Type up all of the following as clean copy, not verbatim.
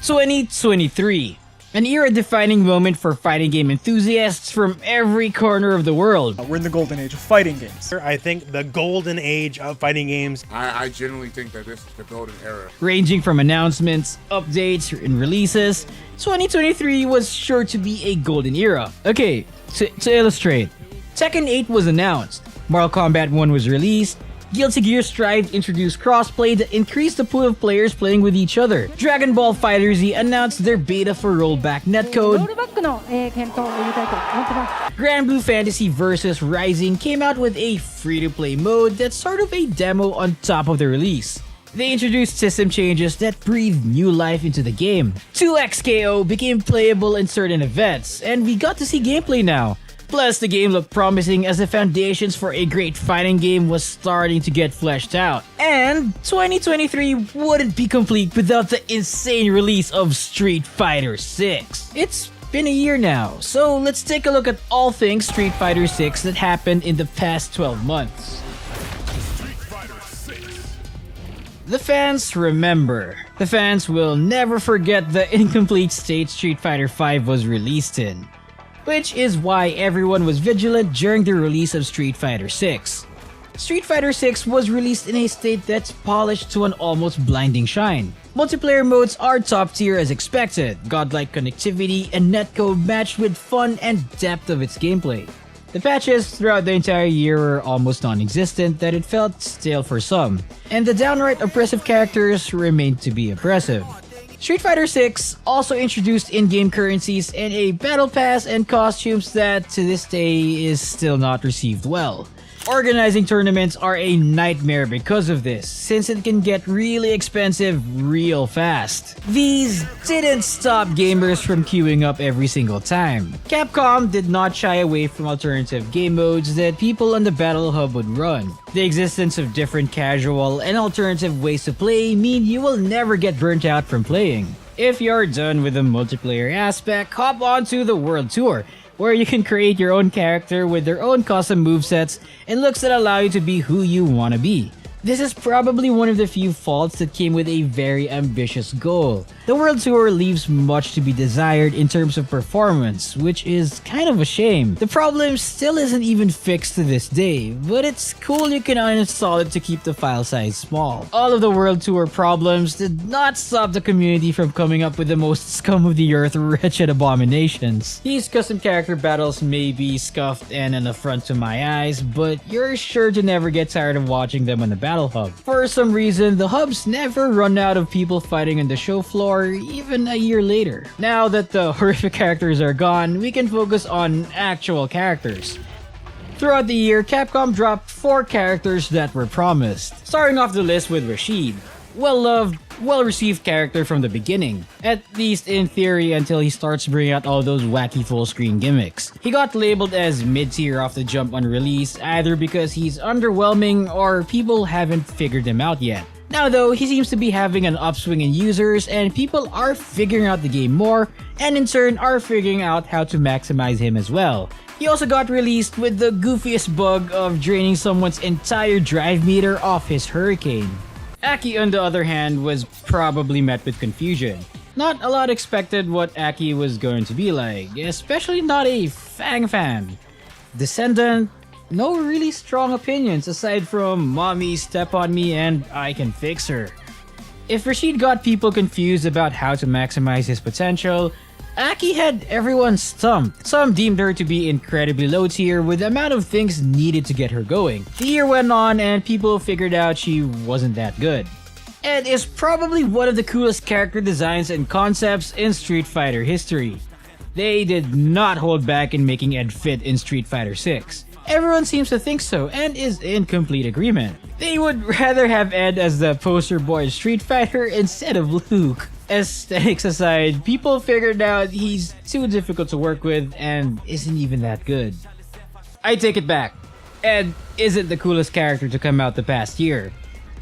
2023. An era-defining moment for fighting game enthusiasts from every corner of the world. We're in the golden age of fighting games. I think the golden age of fighting games. I genuinely think that this is the golden era. Ranging from announcements, updates, and releases, 2023 was sure to be a golden era. Okay, to illustrate, Tekken 8 was announced, Mortal Kombat 1 was released, Guilty Gear Strive introduced crossplay that increased the pool of players playing with each other. Dragon Ball FighterZ announced their beta for rollback netcode. Grand Blue Fantasy vs. Rising came out with a free-to-play mode that's sort of a demo on top of the release. They introduced system changes that breathed new life into the game. 2XKO became playable in certain events, and we got to see gameplay now. Plus, the game looked promising as the foundations for a great fighting game was starting to get fleshed out. And 2023 wouldn't be complete without the insane release of Street Fighter 6. It's been a year now, so let's take a look at all things Street Fighter 6 that happened in the past 12 months. The fans remember. The fans will never forget the incomplete state Street Fighter V was released in, which is why everyone was vigilant during the release of Street Fighter 6. Street Fighter 6 was released in a state that's polished to an almost blinding shine. Multiplayer modes are top tier as expected, godlike connectivity and netcode matched with fun and depth of its gameplay. The patches throughout the entire year were almost non-existent that it felt stale for some, and the downright oppressive characters remained to be oppressive. Street Fighter 6 also introduced in-game currencies and a battle pass and costumes that to this day is still not received well. Organizing tournaments are a nightmare because of this, since it can get really expensive real fast. These didn't stop gamers from queuing up every single time. Capcom did not shy away from alternative game modes that people on the Battle Hub would run. The existence of different casual and alternative ways to play mean you will never get burnt out from playing. If you're done with the multiplayer aspect, hop onto the World Tour, where you can create your own character with their own custom movesets and looks that allow you to be who you want to be. This is probably one of the few faults that came with a very ambitious goal. The World Tour leaves much to be desired in terms of performance, which is kind of a shame. The problem still isn't even fixed to this day, but it's cool you can uninstall it to keep the file size small. All of the World Tour problems did not stop the community from coming up with the most scum of the earth wretched abominations. These custom character battles may be scuffed and an affront to my eyes, but you're sure to never get tired of watching them on the Battle Hub. For some reason, the hubs never run out of people fighting on the show floor even a year later. Now that the horrific characters are gone, we can focus on actual characters. Throughout the year, Capcom dropped 4 characters that were promised. Starting off the list with Rashid. Well-loved, well-received character from the beginning, at least in theory until he starts bringing out all those wacky full-screen gimmicks. He got labeled as mid-tier off the jump on release, either because he's underwhelming or people haven't figured him out yet. Now though, he seems to be having an upswing in users and people are figuring out the game more, and in turn are figuring out how to maximize him as well. He also got released with the goofiest bug of draining someone's entire drive meter off his Hurricane. Aki, on the other hand, was probably met with confusion. Not a lot expected what Aki was going to be like, especially not a Fang fan. Descendant, no really strong opinions aside from Mommy, Step on Me, and I Can Fix Her. If Rashid got people confused about how to maximize his potential, Aki had everyone stumped. Some deemed her to be incredibly low tier with the amount of things needed to get her going. The year went on and people figured out she wasn't that good. Ed is probably one of the coolest character designs and concepts in Street Fighter history. They did not hold back in making Ed fit in Street Fighter 6. Everyone seems to think so and is in complete agreement. They would rather have Ed as the poster boy of Street Fighter instead of Luke. Aesthetics aside, people figured out he's too difficult to work with and isn't even that good. I take it back. Ed isn't the coolest character to come out the past year.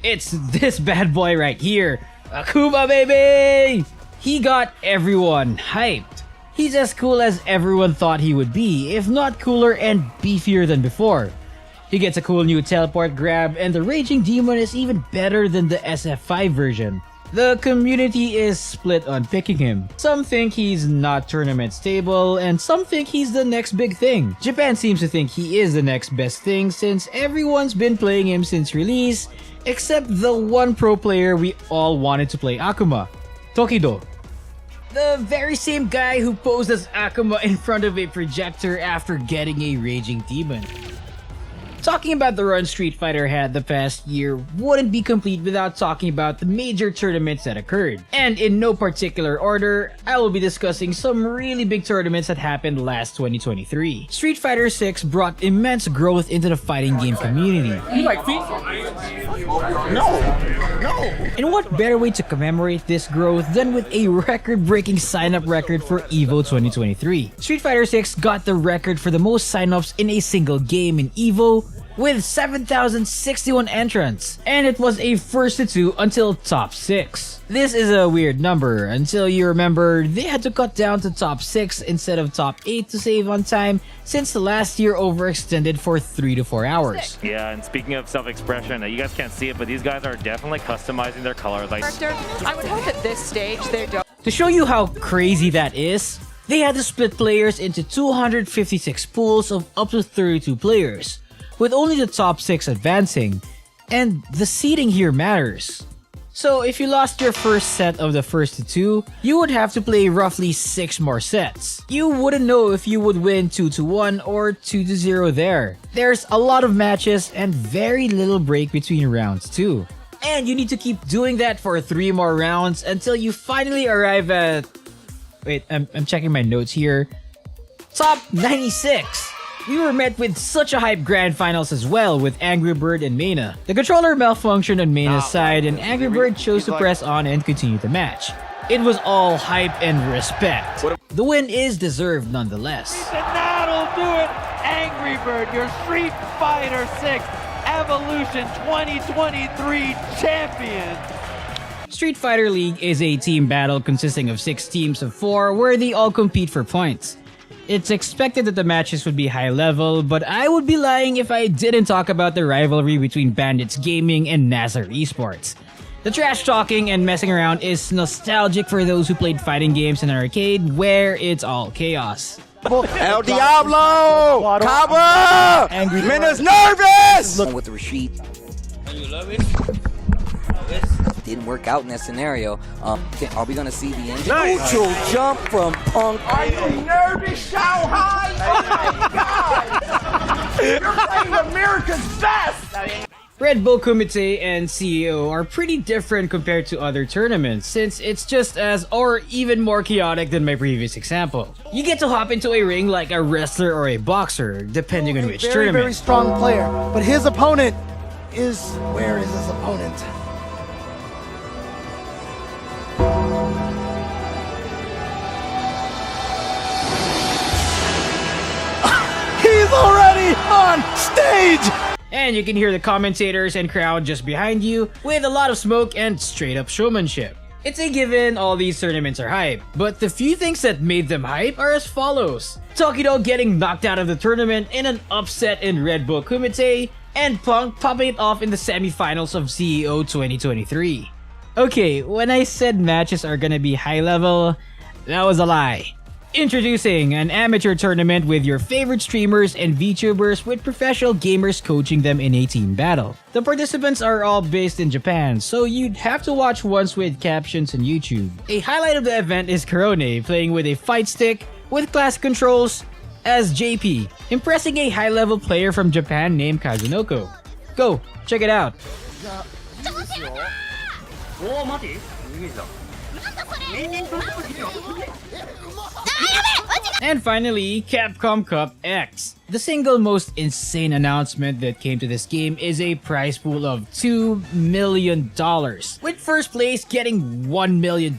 It's this bad boy right here, Akuma baby! He got everyone hyped. He's as cool as everyone thought he would be, if not cooler and beefier than before. He gets a cool new teleport grab and the Raging Demon is even better than the SF5 version. The community is split on picking him. Some think he's not tournament stable, and some think he's the next big thing. Japan seems to think he is the next best thing since everyone's been playing him since release, except the one pro player we all wanted to play Akuma, Tokido. The very same guy who posed as Akuma in front of a projector after getting a raging demon. Talking about the run Street Fighter had the past year wouldn't be complete without talking about the major tournaments that occurred. And in no particular order, I will be discussing some really big tournaments that happened last 2023. Street Fighter 6 brought immense growth into the fighting game community. You like FIFA? No. And what better way to commemorate this growth than with a record-breaking sign-up record for EVO 2023. Street Fighter 6 got the record for the most sign-ups in a single game in EVO, with 7,061 entrants, and it was a first to 2 until top 6. This is a weird number until you remember they had to cut down to top 6 instead of top 8 to save on time, since the last year overextended for 3 to 4 hours. Yeah, and speaking of self-expression, you guys can't see it, but these guys are definitely customizing their color. Like, I would hope at this stage they don't. To show you how crazy that is, they had to split players into 256 pools of up to 32 players, with only the top 6 advancing, and the seeding here matters. So if you lost your first set of the first to 2, you would have to play roughly 6 more sets. You wouldn't know if you would win 2-1 or 2-0 there. There's a lot of matches and very little break between rounds too. And you need to keep doing that for 3 more rounds until you finally arrive at... Wait, I'm checking my notes here. Top 96! We were met with such a hype grand finals as well with Angry Bird and Mena. The controller malfunctioned on Mena's side and Angry Bird chose to press on and continue the match. It was all hype and respect. The win is deserved nonetheless. And that'll do it! Angry Bird, your Street Fighter 6 Evolution 2023 champion! Street Fighter League is a team battle consisting of 6 teams of 4 where they all compete for points. It's expected that the matches would be high level, but I would be lying if I didn't talk about the rivalry between Bandits Gaming and Nazar Esports. The trash talking and messing around is nostalgic for those who played fighting games in an arcade where it's all chaos. El Diablo! Kaba! Mena's nervous! With Rashid. You love it? Didn't work out in that scenario. Are we gonna see the end? Nice. Neutral jump from Punk. Are you nervous, Shanghai? Oh my God! You're playing America's best! Red Bull Kumite and CEO are pretty different compared to other tournaments since it's just as or even more chaotic than my previous example. You get to hop into a ring like a wrestler or a boxer, depending on which tournament. Very strong player, but his opponent is... Where is his opponent? He's already on stage! And you can hear the commentators and crowd just behind you with a lot of smoke and straight up showmanship. It's a given all these tournaments are hype, but the few things that made them hype are as follows. Tokido getting knocked out of the tournament in an upset in Red Bull Kumite, and Punk popping it off in the semifinals of CEO 2023. Okay, when I said matches are gonna be high level, that was a lie. Introducing an amateur tournament with your favorite streamers and VTubers with professional gamers coaching them in a team battle. The participants are all based in Japan, so you'd have to watch once with captions on YouTube. A highlight of the event is Korone playing with a fight stick with class controls as JP, impressing a high-level player from Japan named Kazunoko. Go, check it out. And finally, Capcom Cup X. The single most insane announcement that came to this game is a prize pool of $2 million, with first place getting $1 million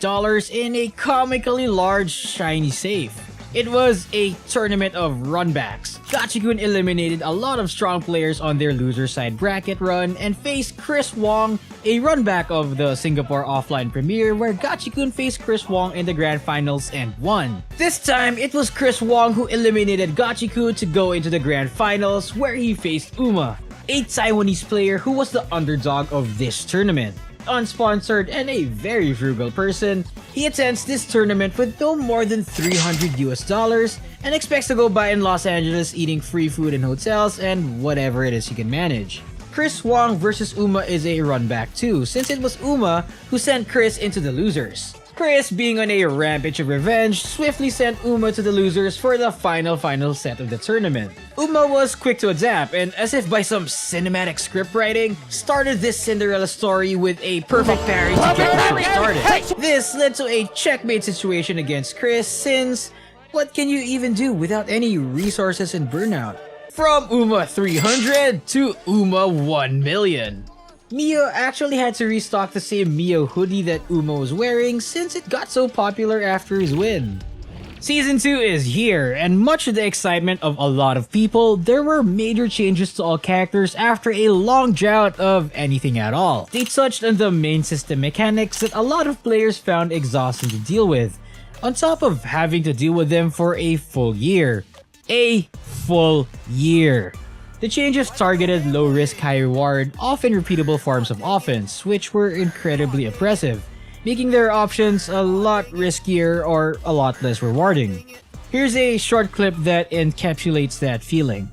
in a comically large shiny safe. It was a tournament of runbacks. Gachikun eliminated a lot of strong players on their loser side bracket run and faced Chris Wong, a runback of the Singapore offline premiere where Gachikun faced Chris Wong in the grand finals and won. This time, it was Chris Wong who eliminated Gachikun to go into the grand finals where he faced Uma, a Taiwanese player who was the underdog of this tournament. unsponsored, and a very frugal person, he attends this tournament with no more than $300 and expects to go by in Los Angeles eating free food in hotels and whatever it is he can manage. Chris Wong versus Uma is a run back too, since it was Uma who sent Chris into the losers. Chris, being on a rampage of revenge, swiftly sent Uma to the losers for the final set of the tournament. Uma was quick to adapt and, as if by some cinematic script writing, started this Cinderella story with a perfect parry to get the show started. This led to a checkmate situation against Chris, since what can you even do without any resources and burnout? From Uma 300 to Uma 1 million. Mio actually had to restock the same Mio hoodie that Uma was wearing since it got so popular after his win. Season 2 is here, and much to the excitement of a lot of people, there were major changes to all characters after a long drought of anything at all. They touched on the main system mechanics that a lot of players found exhausting to deal with, on top of having to deal with them for a full year. A full year. The changes targeted low-risk, high-reward, often repeatable forms of offense, which were incredibly oppressive, making their options a lot riskier or a lot less rewarding. Here's a short clip that encapsulates that feeling.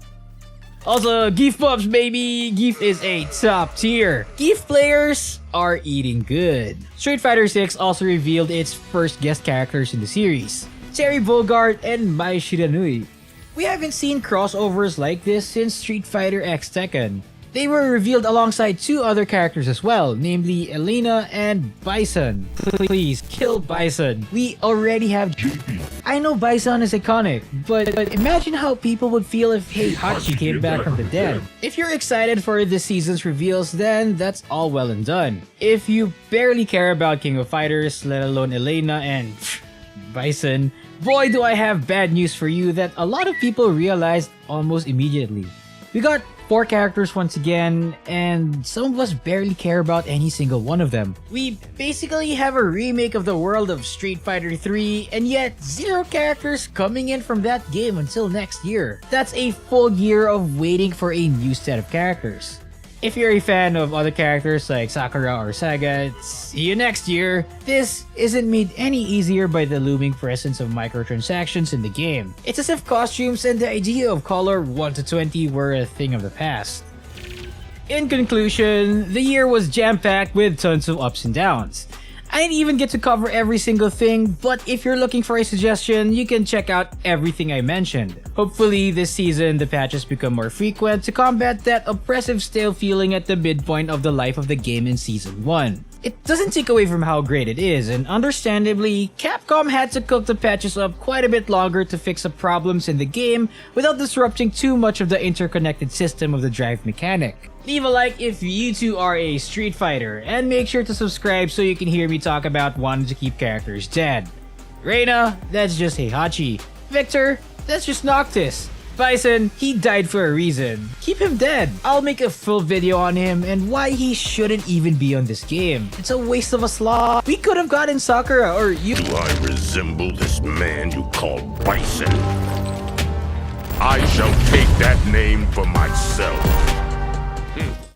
Also, Geef Pups, baby! Geef is a top tier. Geef players are eating good. Street Fighter 6 also revealed its first guest characters in the series, Terry Bogard and Mai Shiranui. We haven't seen crossovers like this since Street Fighter X Tekken. They were revealed alongside two other characters as well, namely Elena and Bison. Please, kill Bison. We already have JP. I know Bison is iconic, but imagine how people would feel if Heihachi came back from the dead. If you're excited for this season's reveals, then that's all well and done. If you barely care about King of Fighters, let alone Elena and Bison, boy do I have bad news for you that a lot of people realized almost immediately. We got 4 characters once again, and some of us barely care about any single one of them. We basically have a remake of the world of Street Fighter 3, and yet 0 characters coming in from that game until next year. That's a full year of waiting for a new set of characters. If you're a fan of other characters like Sakura or Saga, see you next year. This isn't made any easier by the looming presence of microtransactions in the game. It's as if costumes and the idea of color 1 to 20 were a thing of the past. In conclusion, the year was jam-packed with tons of ups and downs. I didn't even get to cover every single thing, but if you're looking for a suggestion, you can check out everything I mentioned. Hopefully this season, the patches become more frequent to combat that oppressive stale feeling at the midpoint of the life of the game in Season 1. It doesn't take away from how great it is, and understandably, Capcom had to cook the patches up quite a bit longer to fix up problems in the game without disrupting too much of the interconnected system of the drive mechanic. Leave a like if you too are a Street Fighter, and make sure to subscribe so you can hear me talk about wanting to keep characters dead. Reina, that's just Heihachi. Victor, that's just Noctis. Bison, he died for a reason. Keep him dead. I'll make a full video on him and why he shouldn't even be on this game. It's a waste of a slot. We could have gotten Sakura or you. Do I resemble this man you call Bison? I shall take that name for myself.